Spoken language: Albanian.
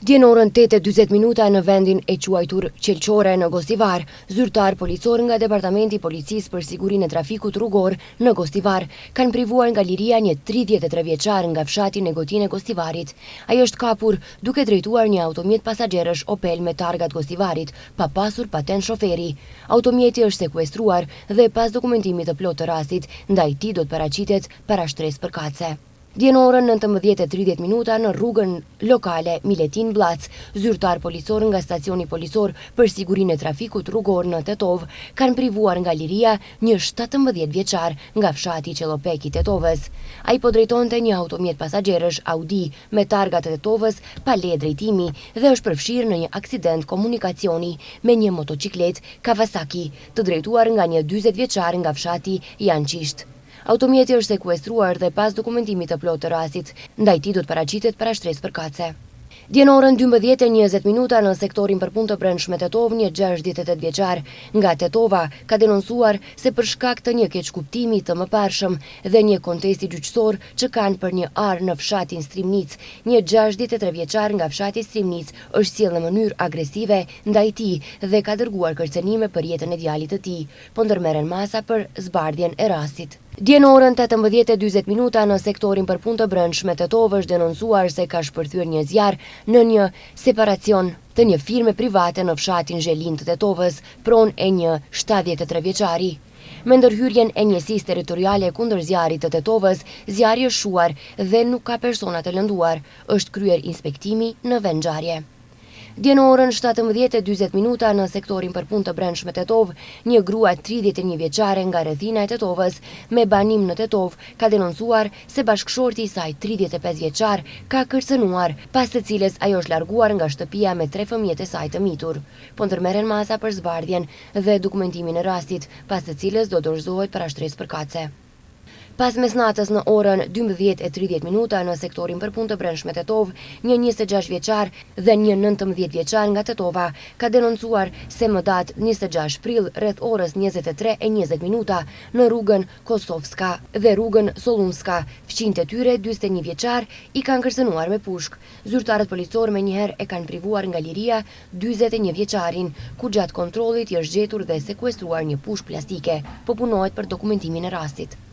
Dje në orën 8:40 në vendin e quajtur Qelqore në Gostivar, zyrtar policor nga Departamenti Policisë për Sigurinë e Trafikut Rrugor në Gostivar kanë privuar nga liria një 33 vjeçar nga fshati Negotin e Gostivarit. Ai është kapur duke drejtuar një automjet pasagerësh Opel me targat Gostivarit, pa pasur patent shoferi. Automjeti është sekuestruar dhe pas dokumentimit të plotë të rastit, ndaj tij do të paraqitet para shtresë përkatëse. Dje në orën 19:30 në rrugën lokale Miletin Blac, zyrtar policor nga stacioni policor për sigurinë e trafikut rrugor në Tetov kanë privuar nga liria një 17 vjeçar nga fshati Qellopek i Tetovës. Ai po drejtonte një automjet pasagerësh Audi me targat e Tetovës pa leje drejtimi dhe është përfshirë në një aksident komunikacioni me një motociklet Kawasaki, të drejtuar nga një 40 vjeçar nga fshati Janqisht. Automjeti është sekuestruar dhe pas dokumentimit të plotë të rastit, ndaj tij do të paraqitet para shtresë përkatëse. Dje në orën 12:20 në sektorin për punë të brendshme Tetov, një 68 vjeçar nga Tetova ka denoncuar se për shkak të një keqkuptimi të mëparshëm dhe një kontesti gjyqësor që kanë për një arë në fshatin Strimnic, një 63 vjeçar nga fshati Strimnic është sjellë në mënyrë agresive ndaj tij dhe ka dërguar kërcënime për jetën e djalit të tij, po ndërmerren masa për zbardhjen e rastit. Dje në orën 18:40 në sektorin për punë të brendshme Tetov është denoncuar se ka shpërthyer një zjarr në një separacion të një firme private në fshatin Zhelin të Tetovës, pronë e një 73 vjeçari. Me ndërhyrjen e njësisë territoriale kundër zjarrit të Tetovës, zjarri është shuar dhe nuk ka persona të lënduar. Është kryer inspektimi në vend ngjarje. Dje në orën 17:40 në sektorin për punë të brendshme Tetov, një grua 31 vjeçare nga rrethina e Tetovës me banim në Tetov ka denoncuar se bashkëshorti i saj 35 vjeçar ka kërcënuar, pas të cilës ajo është larguar nga shtëpia me 3 fëmijët e saj të mitur. Po ndërmerren masa për zbardhjen dhe dokumentimin e rastit, pas të cilës do dorëzohet para shtresë përkatëse. Pas mesnatës në orën 12:30 në sektorin për punë të brendshme Tetov, një 26 vjeçar dhe një 19 vjeçar nga Tetova ka denoncuar se më datë 26 prill rreth orës 23:20 në rrugën Kosovska dhe rrugën Sollunska, fqinjtë e tyre 41 vjeçar i kanë kërcënuar me pushk. Zyrtarët policor menjëherë e kanë privuar nga liria 41 vjeçarin, ku gjatë kontrollit i është gjetur dhe sekuestruar një pushk plastike, po punohet për dokumentimin e rastit.